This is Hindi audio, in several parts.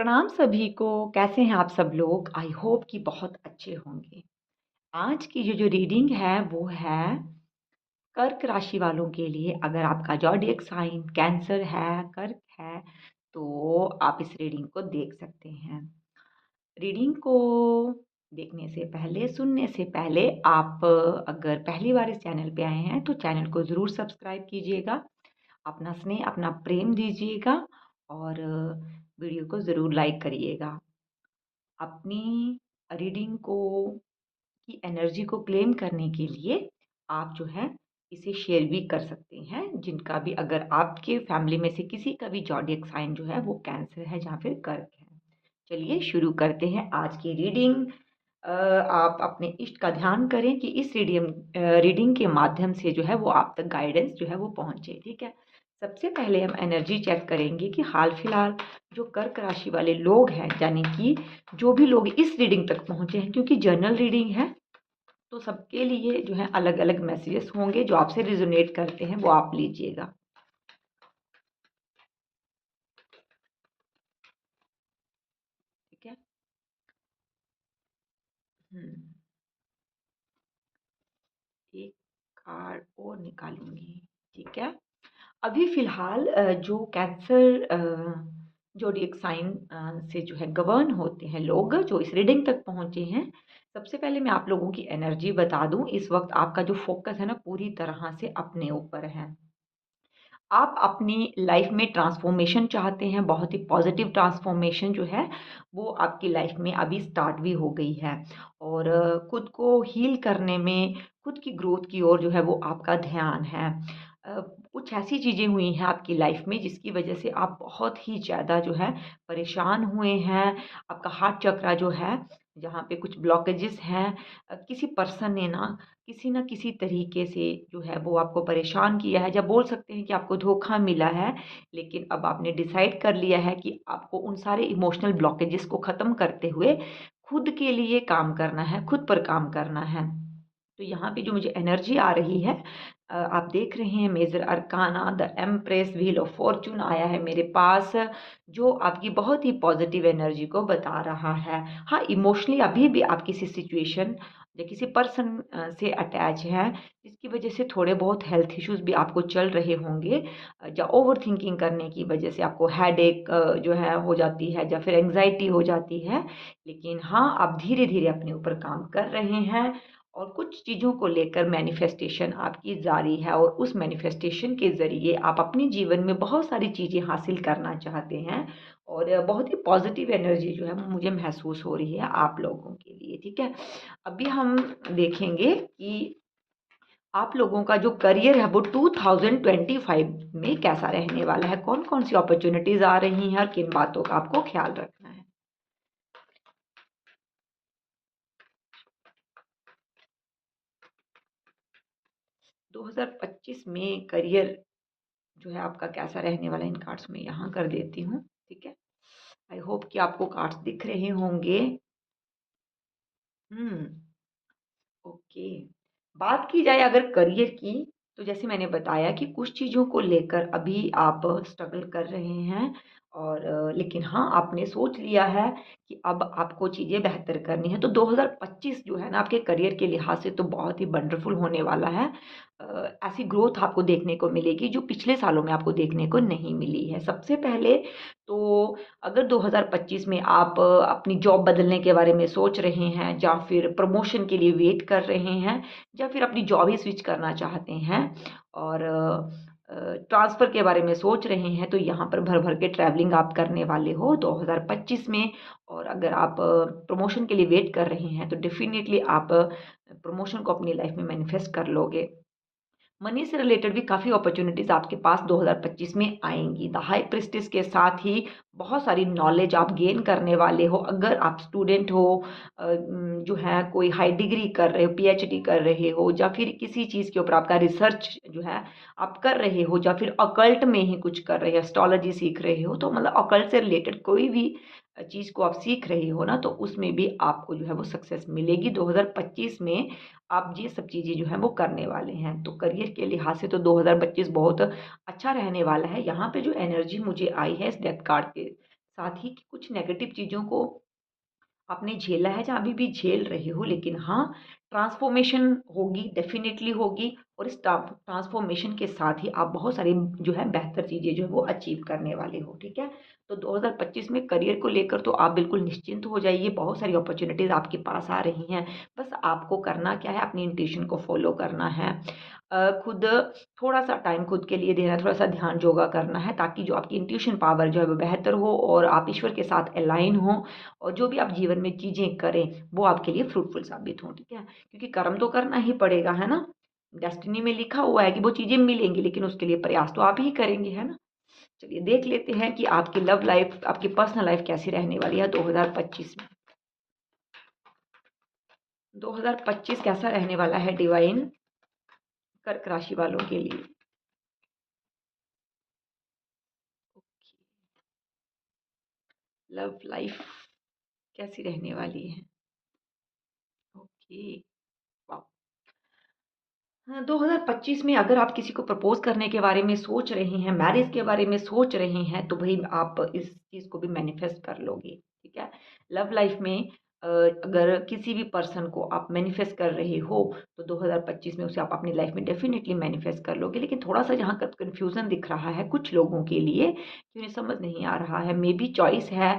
प्रणाम सभी को। कैसे हैं आप सब लोग? आई होप कि बहुत अच्छे होंगे। आज की जो रीडिंग है वो है कर्क राशि वालों के लिए। अगर आपका ज़ोडिएक साइन कैंसर है, कर्क है, तो आप इस रीडिंग को देख सकते हैं। रीडिंग को देखने से पहले, सुनने से पहले आप अगर पहली बार इस चैनल पे आए हैं तो चैनल को ज़रूर सब्सक्राइब कीजिएगा, अपना स्नेह, अपना प्रेम दीजिएगा और वीडियो को ज़रूर लाइक करिएगा। अपनी रीडिंग को की एनर्जी को क्लेम करने के लिए आप जो है इसे शेयर भी कर सकते हैं, जिनका भी, अगर आपके फैमिली में से किसी का भी ज़ोडिएक साइन जो है वो कैंसर है या फिर कर्क है। चलिए शुरू करते हैं आज की रीडिंग। आप अपने इष्ट का ध्यान करें कि इस रीडिंग के माध्यम से जो है वो आप तक गाइडेंस जो है वो पहुंचे। ठीक है, सबसे पहले हम एनर्जी चेक करेंगे कि हाल फिलहाल जो कर्क राशि वाले लोग हैं, यानी कि जो भी लोग इस रीडिंग तक पहुंचे हैं, क्योंकि जनरल रीडिंग है तो सबके लिए जो है अलग अलग मैसेजेस होंगे। जो आपसे रिजोनेट करते हैं वो आप लीजिएगा। ठीक है। हम्म, एक कार्ड और निकालूंगी। ठीक है। अभी फिलहाल जो कैंसर जोडिएक साइन से जो है गवर्न होते हैं लोग जो इस रीडिंग तक पहुंचे हैं, सबसे पहले मैं आप लोगों की एनर्जी बता दूं। इस वक्त आपका जो फोकस है ना, पूरी तरह से अपने ऊपर है। आप अपनी लाइफ में ट्रांसफॉर्मेशन चाहते हैं, बहुत ही पॉजिटिव ट्रांसफॉर्मेशन जो है वो आपकी लाइफ में अभी स्टार्ट भी हो गई है। और खुद को हील करने में, खुद की ग्रोथ की ओर जो है वो आपका ध्यान है। कुछ ऐसी चीज़ें हुई हैं आपकी लाइफ में जिसकी वजह से आप बहुत ही ज़्यादा जो है परेशान हुए हैं। आपका हार्ट चक्रा जो है, जहाँ पे कुछ ब्लॉकेजेस हैं, किसी पर्सन ने ना किसी तरीके से जो है वो आपको परेशान किया है, या बोल सकते हैं कि आपको धोखा मिला है। लेकिन अब आपने डिसाइड कर लिया है कि आपको उन सारे इमोशनल ब्लॉकेजेस को ख़त्म करते हुए खुद के लिए काम करना है, खुद पर काम करना है। तो यहाँ पे जो मुझे एनर्जी आ रही है, आप देख रहे हैं major arcana the empress wheel of fortune आया है मेरे पास, जो आपकी बहुत ही पॉजिटिव एनर्जी को बता रहा है। हाँ, इमोशनली अभी भी आप किसी सिचुएशन या किसी पर्सन से अटैच हैं, जिसकी वजह से थोड़े बहुत हेल्थ इश्यूज भी आपको चल रहे होंगे, या ओवर थिंकिंग करने की वजह से आपको हेडेक जो है हो जाती है, या फिर एंग्जाइटी हो जाती है। लेकिन हाँ, आप धीरे धीरे अपने ऊपर काम कर रहे हैं और कुछ चीज़ों को लेकर मैनिफेस्टेशन आपकी जारी है, और उस मैनिफेस्टेशन के ज़रिए आप अपने जीवन में बहुत सारी चीज़ें हासिल करना चाहते हैं। और बहुत ही पॉजिटिव एनर्जी जो है वो मुझे महसूस हो रही है आप लोगों के लिए। ठीक है, अभी हम देखेंगे कि आप लोगों का जो करियर है वो 2025 में कैसा रहने वाला है, कौन कौन सी अपॉर्चुनिटीज़ आ रही हैं और किन बातों का आपको ख्याल रखना है। 2025 में करियर जो है आपका कैसा रहने वाला है, इन कार्ड्स में यहाँ कर देती हूँ। ठीक है, आई होप कि आपको कार्ड्स दिख रहे होंगे। हम्म, ओके। बात की जाए अगर करियर की, तो जैसे मैंने बताया कि कुछ चीज़ों को लेकर अभी आप स्ट्रगल कर रहे हैं, और लेकिन हाँ, आपने सोच लिया है कि अब आपको चीज़ें बेहतर करनी है। तो 2025 जो है ना, आपके करियर के लिहाज से तो बहुत ही वंडरफुल होने वाला है। ऐसी ग्रोथ आपको देखने को मिलेगी जो पिछले सालों में आपको देखने को नहीं मिली है। सबसे पहले तो अगर 2025 में आप अपनी जॉब बदलने के बारे में सोच रहे हैं, या फिर प्रमोशन के लिए वेट कर रहे हैं, या फिर अपनी जॉब ही स्विच करना चाहते हैं, और ट्रांसफ़र के बारे में सोच रहे हैं, तो यहाँ पर भर भर के ट्रैवलिंग आप करने वाले हो 2025 में। और अगर आप प्रमोशन के लिए वेट कर रहे हैं तो डेफिनेटली आप प्रमोशन को अपनी लाइफ में मैनिफेस्ट कर लोगे। मनी से रिलेटेड भी काफ़ी अपॉर्चुनिटीज़ आपके पास 2025 में आएँगी। द हाई प्रीस्टेस के साथ ही बहुत सारी नॉलेज आप गेन करने वाले हो। अगर आप स्टूडेंट हो, जो है कोई हाई डिग्री कर रहे हो, पीएचडी कर रहे हो, या फिर किसी चीज़ के ऊपर आपका रिसर्च जो है आप कर रहे हो, या फिर अकल्ट में ही कुछ कर रहे हो, एस्ट्रोलॉजी सीख रहे हो, तो मतलब अकल्ट से रिलेटेड कोई भी चीज़ को आप सीख रहे हो ना, तो उसमें भी आपको जो है वो सक्सेस मिलेगी 2025 में। आप ये सब चीज़ें जो हैं वो करने वाले हैं। तो करियर के लिहाज से तो 2025 बहुत अच्छा रहने वाला है। यहाँ पे जो एनर्जी मुझे आई है इस डेथ कार्ड के साथ ही कि कुछ नेगेटिव चीज़ों को आपने झेला है या अभी भी झेल रहे हो, लेकिन हाँ, ट्रांसफ़ॉर्मेशन होगी, डेफ़िनेटली होगी और इस ट्रांसफ़ॉर्मेशन के साथ ही आप बहुत सारी जो है बेहतर चीज़ें जो है वो अचीव करने वाले हो, ठीक है? तो 2025 में करियर को लेकर तो आप बिल्कुल निश्चिंत हो जाइए, बहुत सारी अपॉर्च्युनिटीज़ आपके पास आ रही हैं। बस आपको करना क्या है, अपनी इंट्यूशन को फ़ॉलो करना है। खुद थोड़ा-सा टाइम खुद के लिए देना है, थोड़ा-सा ध्यान योगा करना है, ताकि जो आपकी इंट्यूशन पावर जो है वो बेहतर हो और आप ईश्वर के साथ अलाइन हो और जो भी आप जीवन में चीज़ें करें, वो आपके लिए फ्रूटफुल साबित हों, ठीक है? क्योंकि कर्म तो करना ही पड़ेगा, है ना? डेस्टिनी में लिखा हुआ है कि वो चीज़ें मिलेंगी, लेकिन उसके लिए प्रयास तो आप ही करेंगे, है ना? चलिए देख लेते हैं कि आपकी लव लाइफ़, आपकी पर्सनल लाइफ़ कैसी रहने वाली है 2025 में। 2025 कैसा रहने वाला है डिवाइन कर्क राशि वालों के लिए? लव लाइफ़ कैसी रहने वाली है? Okay, wow! हाँ, 2025 में अगर आप किसी को प्रपोज़ करने के बारे में सोच रहे हैं, मैरिज के बारे में सोच रहे हैं, तो भई आप इस चीज़ को भी मैनिफेस्ट कर लोगे, ठीक है? लव लाइफ़ में अगर किसी भी पर्सन को आप मैनिफेस्ट कर रहे हो, तो 2025 में उसे आप अपनी लाइफ़ में डेफ़िनिटली मैनिफेस्ट कर लोगे। लेकिन थोड़ा-सा जहाँ तक कन्फ्यूज़न दिख रहा है कुछ लोगों के लिए, कि उन्हें समझ नहीं आ रहा है, मेबी चॉइस है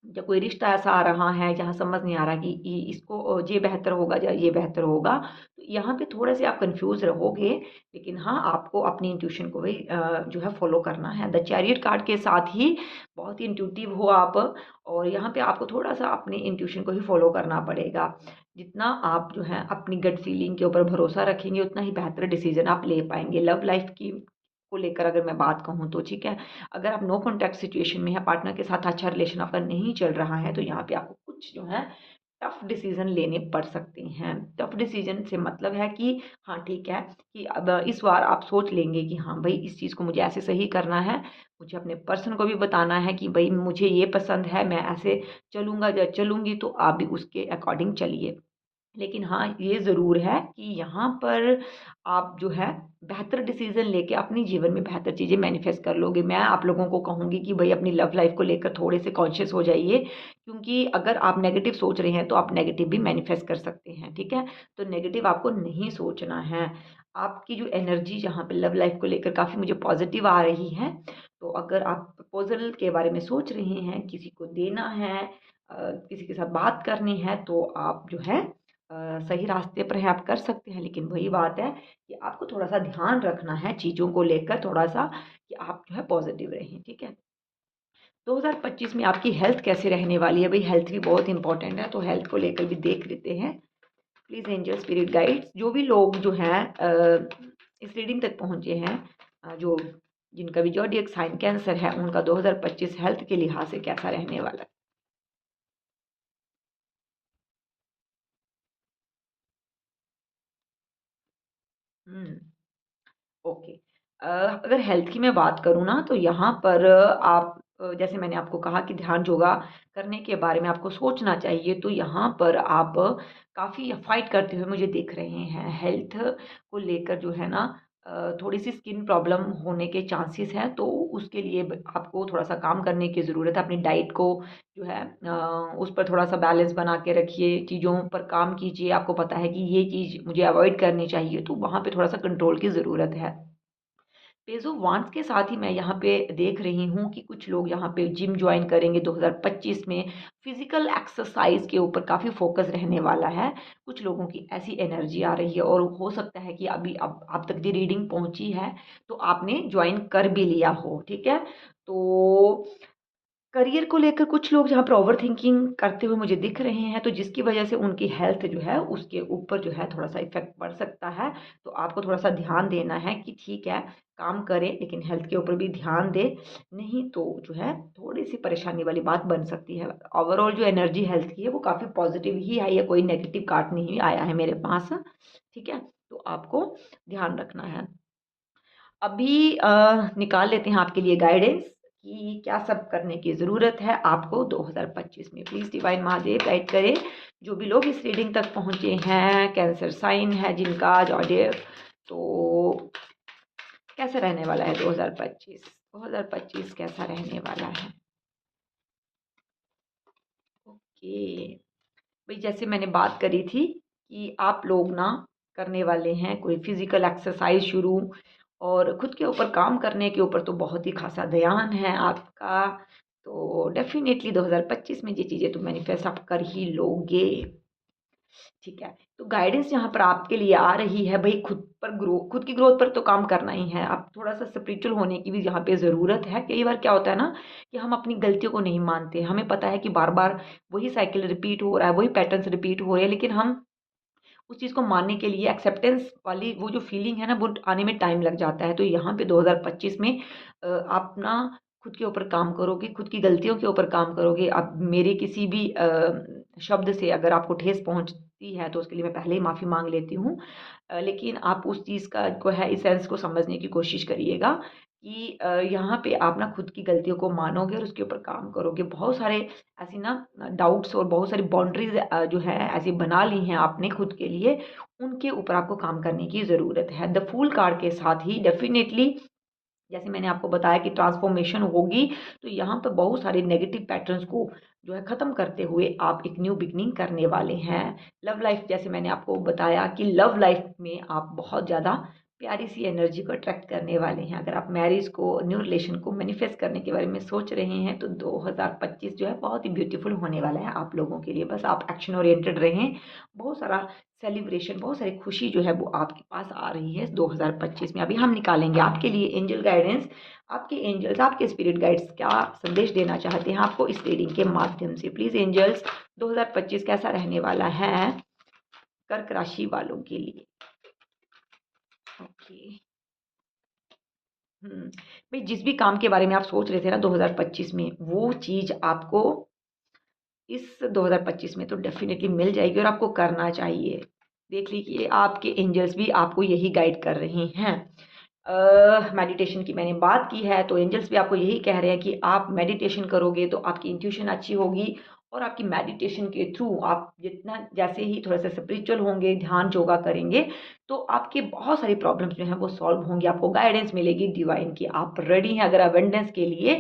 या कोई रिश्ता ऐसा आ रहा है जहाँ समझ नहीं आ रहा कि इसको ये बेहतर होगा या ये बेहतर होगा, तो यहाँ पे थोड़े से आप कंफ्यूज रहोगे। लेकिन हाँ, आपको अपनी इंट्यूशन को भी जो है फॉलो करना है। द चैरियट कार्ड के साथ ही बहुत ही इंट्यूटिव हो आप, और यहाँ पे आपको थोड़ा सा अपनी इंट्यूशन को ही फॉलो करना पड़ेगा। जितना आप जो है अपनी गट फीलिंग के ऊपर भरोसा रखेंगे, उतना ही बेहतर डिसीजन आप ले पाएंगे लव लाइफ की को लेकर। अगर मैं बात कहूँ तो ठीक है, अगर आप नो कॉन्टैक्ट सिचुएशन में है, पार्टनर के साथ अच्छा रिलेशन आपका नहीं चल रहा है, तो यहाँ पे आपको कुछ जो है टफ डिसीजन लेने पड़ सकते हैं। टफ डिसीजन से मतलब है कि हाँ ठीक है, कि अब इस बार आप सोच लेंगे कि हाँ भाई, इस चीज़ को मुझे ऐसे सही करना है। मुझे अपने पर्सन को भी बताना है कि भाई मुझे ये पसंद है, मैं ऐसे चलूँगा या चलूँगी, तो आप भी उसके अकॉर्डिंग चलिए। लेकिन हाँ, ये ज़रूर है कि यहाँ पर आप जो है बेहतर डिसीज़न लेके अपने जीवन में बेहतर चीज़ें मैनिफेस्ट कर लोगे। मैं आप लोगों को कहूँगी कि भई अपनी लव लाइफ़ को लेकर थोड़े से कॉन्शियस हो जाइए, क्योंकि अगर आप नेगेटिव सोच रहे हैं, तो आप नेगेटिव भी मैनिफेस्ट कर सकते हैं, ठीक है? तो नेगेटिव आपको नहीं सोचना है। आपकी जो एनर्जी जहाँ पे लव लाइफ़ को लेकर काफ़ी मुझे पॉज़िटिव आ रही है, तो अगर आप प्रपोज़ल के बारे में सोच रहे हैं, किसी को देना है, किसी के साथ बात करनी है, तो आप जो है सही रास्ते पर हैं, आप कर सकते हैं। लेकिन वही बात है कि आपको थोड़ा-सा ध्यान रखना है चीज़ों को लेकर, थोड़ा-सा कि आप जो है पॉज़िटिव रहें, ठीक है? 2025 में आपकी हेल्थ कैसे रहने वाली है? भई हेल्थ भी बहुत इम्पोर्टेंट है, तो हेल्थ को लेकर भी देख लेते हैं। प्लीज़ एंजल स्पिरिट गाइड्स, जो भी लोग जो हैं इस रीडिंग तक पहुँचे हैं, जो जिनका भी ज़ोडिएक साइन कैंसर है, उनका 2025 हेल्थ के लिहाज से कैसा रहने वाला है? हुँ। ओके। अगर हेल्थ की मैं बात करूँ ना, तो यहाँ पर आप जैसे मैंने आपको कहा कि ध्यान योगा करने के बारे में आपको सोचना चाहिए, तो यहाँ पर आप काफ़ी फाइट करते हुए मुझे दिख रहे हैं। हेल्थ को लेकर जो है ना, थोड़ी-सी स्किन प्रॉब्लम होने के चांसेस हैं, तो उसके लिए ब आपको थोड़ा-सा काम करने की ज़रूरत है। अपनी डाइट को जो है उस पर थोड़ा-सा बैलेंस बना के रखिए, चीज़ों पर काम कीजिए। आपको पता है कि ये चीज़ मुझे अवॉइड करनी चाहिए, तो वहाँ पे थोड़ा-सा कंट्रोल की ज़रूरत है। पेज ऑफ वांड्स के साथ ही मैं यहाँ पे देख रही हूँ कि कुछ लोग यहाँ पे जिम जॉइन करेंगे 2025 में। फिजिकल एक्सरसाइज के ऊपर काफ़ी फोकस रहने वाला है। कुछ लोगों की ऐसी एनर्जी आ रही है, और हो सकता है कि अभी अब आप तक ये रीडिंग पहुँची है, तो आपने जॉइन कर भी लिया हो, ठीक है? तो करियर को लेकर कुछ लोग जहाँ पर ओवरथिंकिंग करते हुए मुझे दिख रहे हैं, तो जिसकी वजह से उनकी हेल्थ जो है, उसके ऊपर जो है थोड़ा-सा इफ़ेक्ट पड़ सकता है। तो आपको थोड़ा-सा ध्यान देना है कि ठीक है, काम करें लेकिन हेल्थ के ऊपर भी ध्यान दें, नहीं तो जो है थोड़ी-सी परेशानी वाली बात बन सकती है। ओवरऑल जो एनर्जी हेल्थ की है, वो काफ़ी पॉज़िटिव ही आई है, कोई नेगेटिव कार्ड नहीं आया है मेरे पास, ठीक है? तो आपको ध्यान रखना है। अभी निकाल लेते हैं आपके लिए गाइडेंस कि क्या सब करने की ज़रूरत है आपको 2025 में। प्लीज़ डिवाइन महादेव गाइड करें, जो भी लोग इस रीडिंग तक पहुँचे हैं, कैंसर साइन है जिनका ज़ोडिएक, तो कैसा रहने वाला है 2025? 2025 कैसा रहने वाला है? ओके। भाई जैसे मैंने बात करी थी कि आप लोग ना करने वाले हैं कोई फिजिकल एक्सरसाइज शुरू, और खुद के ऊपर काम करने के ऊपर तो बहुत ही खासा ध्यान है आपका। तो डेफिनेटली 2025 में ये चीज़ें तो मैनिफेस्ट आप कर ही लोगे। ठीक है, तो गाइडेंस यहाँ पर आपके लिए आ रही है भाई, खुद की ग्रोथ पर तो काम करना ही है। आप थोड़ा सा स्पिरिचुअल होने की भी यहाँ पे ज़रूरत है। कई बार क्या होता है ना कि हम अपनी गलतियों को नहीं मानते, हमें पता है कि बार बार वही साइकिल रिपीट हो रहा है, वही पैटर्न्स रिपीट हो रहे हैं, लेकिन हम उस चीज़ को मानने के लिए एक्सेप्टेंस वाली वो जो फीलिंग है ना, वो आने में टाइम लग जाता है। तो यहाँ पे 2025 में आप ना खुद के ऊपर काम करोगे, खुद की गलतियों के ऊपर काम करोगे। अब मेरे किसी भी शब्द से अगर आपको ठेस पहुँचती है तो उसके लिए मैं पहले ही माफ़ी माँग लेती हूँ। लेकिन आप उस चीज़ का को है एसेंस को समझने की कोशिश करिएगा कि यहाँ पे आप ना खुद की गलतियों को मानोगे और उसके ऊपर काम करोगे। बहुत सारे ऐसी ना डाउट्स और बहुत सारी बाउंड्रीज़ जो है ऐसी बना ली हैं आपने खुद के लिए, उनके ऊपर आपको काम करने की ज़रूरत है। द फूल कार्ड के साथ ही डेफ़िनेटली जैसे मैंने आपको बताया कि ट्रांसफॉर्मेशन होगी, तो यहाँ पे बहुत सारे नेगेटिव पैटर्न्स को जो है ख़त्म करते हुए आप एक न्यू बिगिनिंग करने वाले हैं। लव लाइफ जैसे मैंने आपको बताया कि लव लाइफ में आप बहुत ज़्यादा प्यारी सी एनर्जी को अट्रैक्ट करने वाले हैं। अगर आप मैरिज को, न्यू रिलेशन को मैनिफेस्ट करने के बारे में सोच रहे हैं तो 2025 जो है बहुत ही ब्यूटीफुल होने वाला है आप लोगों के लिए। बस आप एक्शन ओरिएंटेड रहें। बहुत सारा सेलिब्रेशन, बहुत सारी खुशी जो है वो आपके पास आ रही है 2025 में। अभी हम निकालेंगे आपके लिए एंजल गाइडेंस। आपके एंजल्स, आपके स्पिरिट गाइड्स क्या संदेश देना चाहते हैं आपको इस रीडिंग के माध्यम से। प्लीज एंजल्स, 2025 कैसा रहने वाला है कर्क राशि वालों के लिए। ओके। भाई जिस भी काम के बारे में आप सोच रहे थे ना 2025 में, वो चीज आपको इस 2025 में तो डेफिनेटली मिल जाएगी और आपको करना चाहिए। देख लीजिए आपके एंजल्स भी आपको यही गाइड कर रहे हैं। मेडिटेशन की मैंने बात की है तो एंजल्स भी आपको यही कह रहे हैं कि आप मेडिटेशन करोगे तो आपकी इंट्यूशन अच्छी होगी, और आपकी मेडिटेशन के थ्रू आप जितना जैसे ही थोड़ा सा स्पिरिचुअल होंगे, ध्यान योगा करेंगे, तो आपके बहुत सारी प्रॉब्लम्स जो हैं वो सॉल्व होंगी। आपको गाइडेंस मिलेगी डिवाइन की। आप रेडी हैं अगर अवेंडेंस के लिए,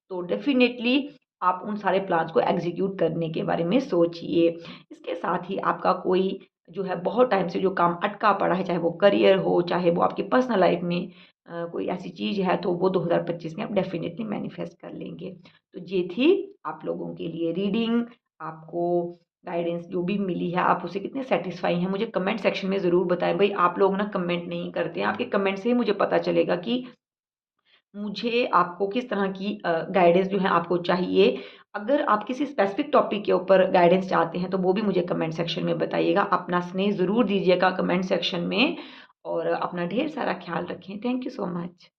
तो डेफिनेटली आप उन सारे प्लान्स को एग्जीक्यूट करने के बारे में सोचिए। इसके साथ ही आपका कोई जो है बहुत टाइम से जो काम अटका पड़ा है, चाहे वो करियर हो, चाहे वो आपकी पर्सनल लाइफ में कोई ऐसी चीज़ है, तो वो 2025 में आप डेफिनेटली मैनिफेस्ट कर लेंगे। तो ये थी आप लोगों के लिए रीडिंग। आपको गाइडेंस जो भी मिली है, आप उसे कितने सेटिस्फाई हैं मुझे कमेंट सेक्शन में ज़रूर बताएं। भाई आप लोग ना कमेंट नहीं करते हैं, आपके कमेंट से ही मुझे पता चलेगा कि मुझे आपको किस तरह की गाइडेंस जो है आपको चाहिए। अगर आप किसी स्पेसिफिक टॉपिक के ऊपर गाइडेंस चाहते हैं तो वो भी मुझे कमेंट सेक्शन में बताइएगा। अपना स्नेह ज़रूर दीजिएगा कमेंट सेक्शन में, और अपना ढेर सारा ख्याल रखें। Thank you so much.